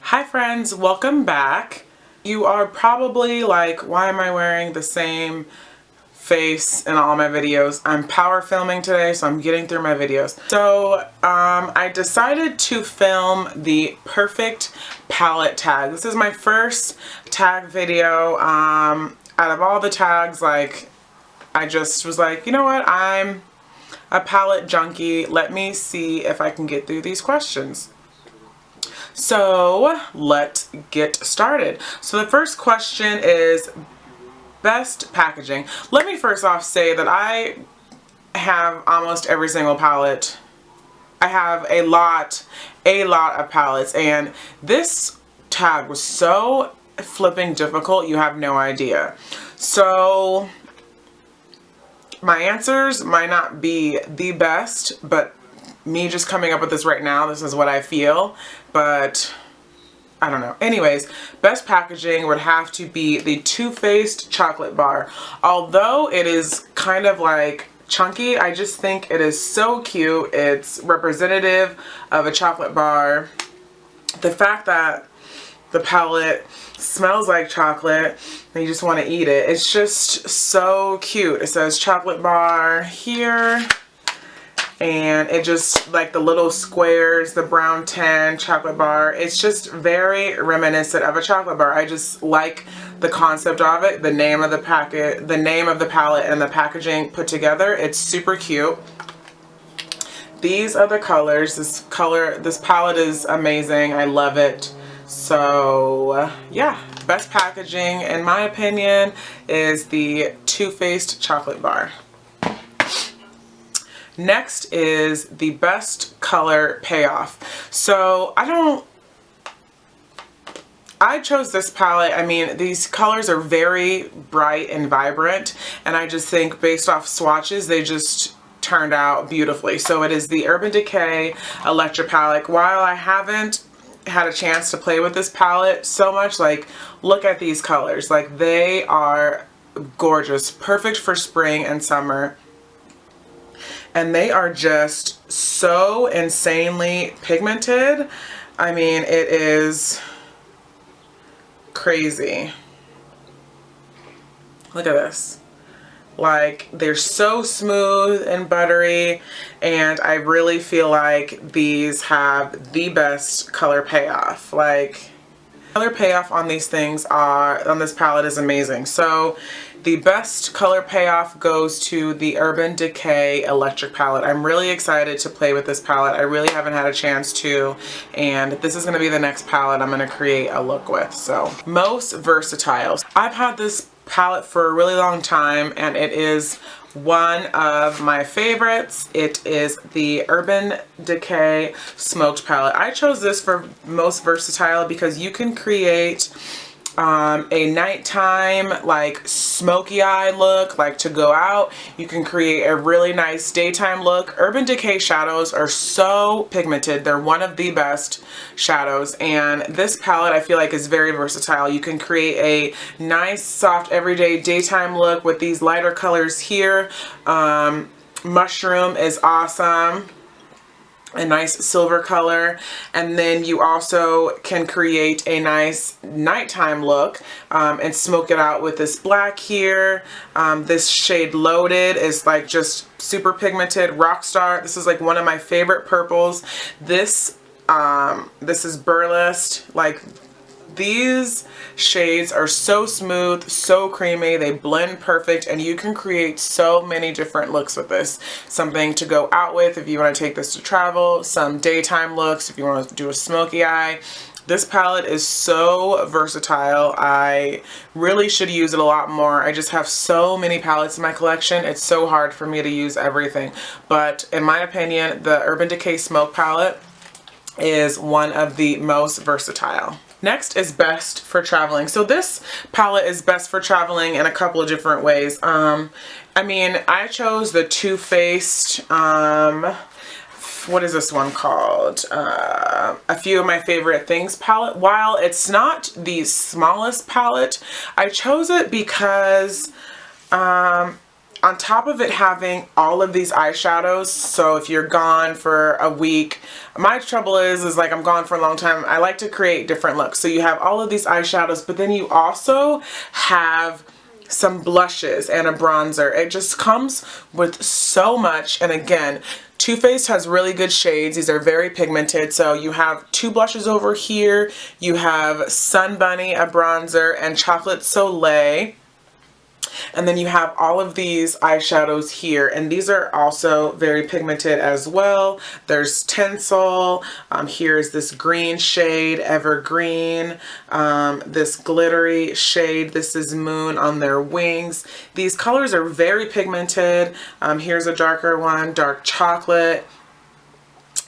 Hi friends, welcome back. You are probably like, why am I wearing the same face in all my videos? I'm power filming today, so I'm getting through my videos. So I decided to film the perfect palette tag. This is my first tag video. Out of all the tags, like, I just was like, you know what, I'm a palette junkie. Let me see if I can get through these questions. So let's get started. So the first question is best packaging. Let me first off say that I have almost every single palette. I have a lot of palettes, and this tag was so flipping difficult, you have no idea. So my answers might not be the best, but me just coming up with this right now, this is what I feel, but I don't know. Anyways, best packaging would have to be the Too Faced chocolate bar. Although it is kind of like chunky, I just think it is so cute. It's representative of a chocolate bar. The fact that the palette smells like chocolate and you just want to eat it, it's just so cute. It says chocolate bar here. And it just, like the little squares, the brown tin chocolate bar, it's just very reminiscent of a chocolate bar. I just like the concept of it, the name of the packet, the name of the palette, and the packaging put together. It's super cute. These are the colors. This palette is amazing. I love it. So yeah, best packaging in my opinion is the Too Faced chocolate bar. Next is the best color payoff. So I chose this palette. I mean, these colors are very bright and vibrant, and I just think based off swatches, they just turned out beautifully. So it is the Urban Decay Electric palette. While I haven't had a chance to play with this palette so much, like, look at these colors. Like, they are gorgeous, perfect for spring and summer. And they are just so insanely pigmented. I mean, it is crazy. Look at this. Like, they're so smooth and buttery, and I really feel like these have the best color payoff. Like, color payoff on these things on this palette is amazing. So the best color payoff goes to the Urban Decay Electric palette. I'm really excited to play with this palette. I really haven't had a chance to, and this is going to be the next palette I'm going to create a look with. So, most versatile. I've had this palette for a really long time, and it is one of my favorites. It is the Urban Decay Smoked palette. I chose this for most versatile because you can create a nighttime, like, smoky eye look, like to go out. You can create a really nice daytime look. Urban Decay shadows are so pigmented. They're one of the best shadows, and this palette I feel like is very versatile. You can create a nice, soft, everyday daytime look with these lighter colors here. Mushroom is awesome. A nice silver color, and then you also can create a nice nighttime look and smoke it out with this black here. This shade Loaded is like just super pigmented. Rockstar, this is like one of my favorite purples. This is Burlesque. Like, these shades are so smooth, so creamy, they blend perfect, and you can create so many different looks with this. Something to go out with if you want to take this to travel, some daytime looks if you want to do a smoky eye. This palette is so versatile. I really should use it a lot more. I just have so many palettes in my collection. It's so hard for me to use everything. But in my opinion, the Urban Decay Smoke palette is one of the most versatile. Next is best for traveling. So this palette is best for traveling in a couple of different ways. I mean, I chose the Too Faced, what is this one called? A Few of My Favorite Things palette. While it's not the smallest palette, I chose it because on top of it having all of these eyeshadows, so if you're gone for a week, my trouble is like I'm gone for a long time, I like to create different looks. So you have all of these eyeshadows, but then you also have some blushes and a bronzer. It just comes with so much. And again, Too Faced has really good shades. These are very pigmented. So you have 2 blushes over here. You have Sun Bunny, a bronzer, and Chocolate Soleil. And then you have all of these eyeshadows here, and these are also very pigmented as well. There's Tinsel, here's this green shade, Evergreen, this glittery shade, this is Moon on their wings. These colors are very pigmented. Here's a darker one, Dark Chocolate.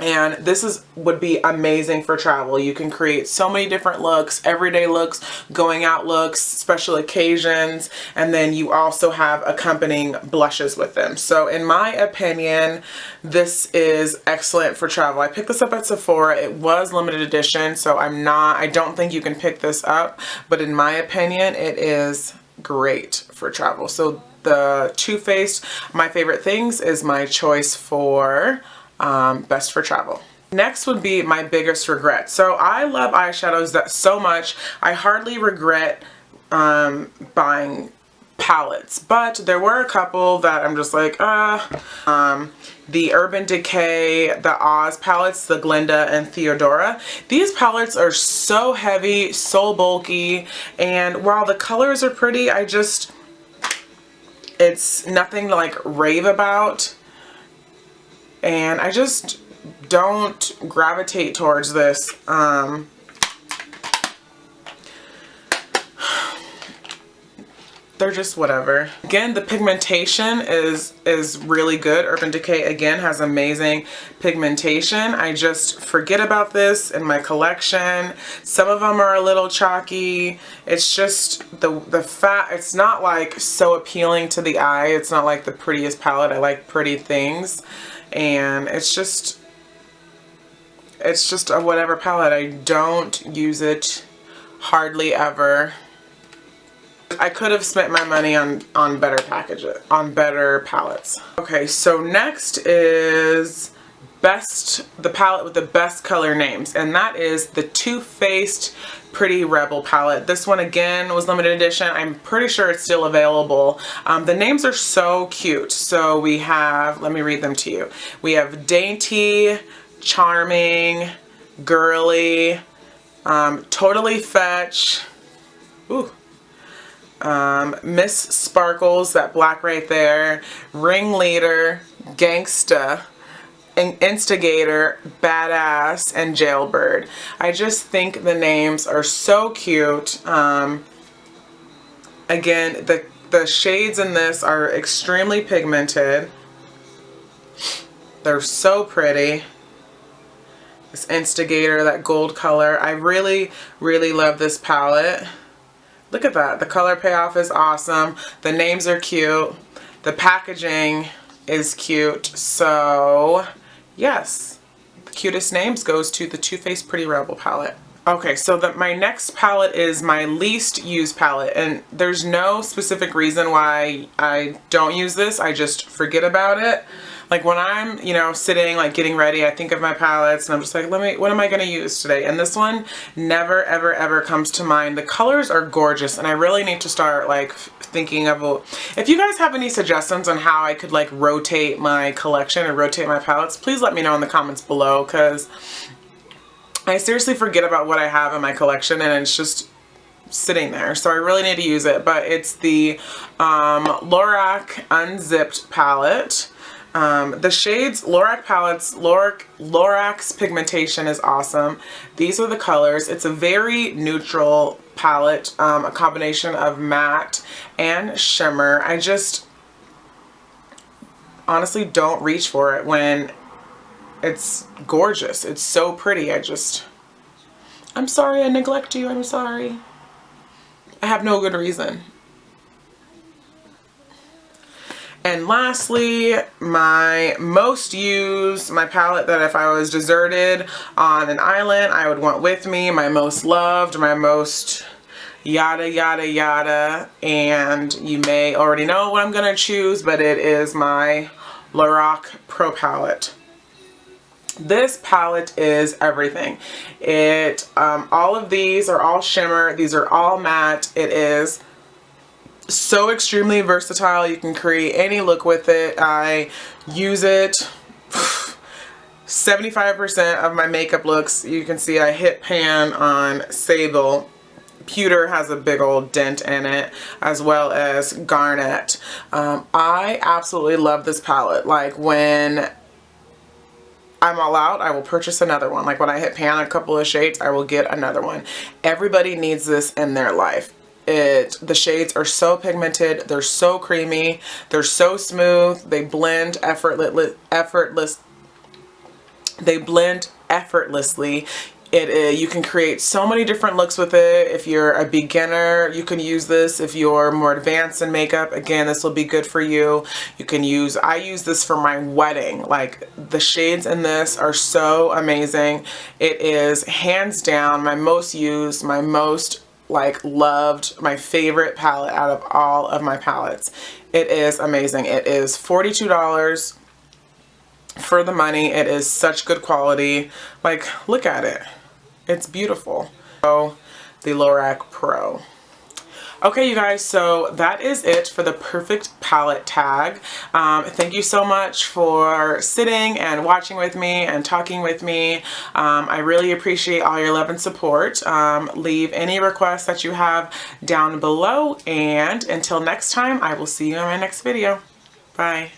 And this would be amazing for travel. You can create so many different looks, everyday looks, going out looks, special occasions, and then you also have accompanying blushes with them. So in my opinion, this is excellent for travel. I picked this up at Sephora. It was limited edition, so I don't think you can pick this up, but in my opinion, it is great for travel. So the Too Faced, My Favorite Things, is my choice for best for travel. Next would be my biggest regret. So I love eyeshadows so much. I hardly regret buying palettes, but there were a couple that I'm just like, the Urban Decay, the Oz palettes, the Glinda and Theodora. These palettes are so heavy, so bulky, and while the colors are pretty, it's nothing to like rave about. And I just don't gravitate towards this. They're just whatever. Again, the pigmentation is really good. Urban Decay, again, has amazing pigmentation. I just forget about this in my collection. Some of them are a little chalky. It's just it's not like so appealing to the eye. It's not like the prettiest palette. I like pretty things. And it's just a whatever palette. I don't use it hardly ever. I could have spent my money on better palettes. Okay, so next is the palette with the best color names, and that is the Too Faced Pretty Rebel palette. This one again was limited edition. I'm pretty sure it's still available. The names are so cute. So we have, let me read them to you. We have Dainty, Charming, Girly, Totally Fetch, ooh, Miss Sparkles, that black right there, Ringleader, Gangsta, Instigator, Badass, and Jailbird. I just think the names are so cute. Again, the shades in this are extremely pigmented. They're so pretty. This Instigator, that gold color. I really, really love this palette. Look at that. The color payoff is awesome. The names are cute. The packaging is cute. So yes, the cutest names goes to the Too Faced Pretty Rebel palette. Okay, so my next palette is my least used palette, and there's no specific reason why I don't use this. I just forget about it. Like when I'm, sitting, like getting ready, I think of my palettes and I'm just like, what am I going to use today? And this one never, ever, ever comes to mind. The colors are gorgeous, and I really need to start like thinking of, if you guys have any suggestions on how I could like rotate my collection or rotate my palettes, please let me know in the comments below, because I seriously forget about what I have in my collection and it's just sitting there. So I really need to use it. But it's the Lorac Unzipped palette. The shades, Lorac palettes, Lorac's pigmentation is awesome. These are the colors. It's a very neutral palette, a combination of matte and shimmer. I just honestly don't reach for it when it's gorgeous. It's so pretty. I'm sorry I neglect you. I'm sorry. I have no good reason. And lastly, my most used, my palette that if I was deserted on an island, I would want with me, my most loved, my most, yada yada yada, and you may already know what I'm gonna choose, but it is my Lorac Pro palette. This palette is everything. All of these are all shimmer. These are all matte. It is so extremely versatile. You can create any look with it. I use it 75% of my makeup looks. You can see I hit pan on Sable. Pewter has a big old dent in it, as well as Garnet. I absolutely love this palette. Like, when I'm all out, I will purchase another one. Like, when I hit pan a couple of shades, I will get another one. Everybody needs this in their life. The shades are so pigmented, they're so creamy, they're so smooth, they blend effortlessly. You can create so many different looks with it. If you're a beginner, you can use this. If you're more advanced in makeup, again, this will be good for you. I use this for my wedding. Like, the shades in this are so amazing. It is hands down my most used, my most loved, my favorite palette out of all of my palettes. It is amazing. It is $42 for the money. It is such good quality. Like, look at it. It's beautiful. So, the Lorac Pro. Okay, you guys, so that is it for the perfect palette tag. Thank you so much for sitting and watching with me and talking with me. I really appreciate all your love and support. Leave any requests that you have down below, and until next time, I will see you in my next video. Bye.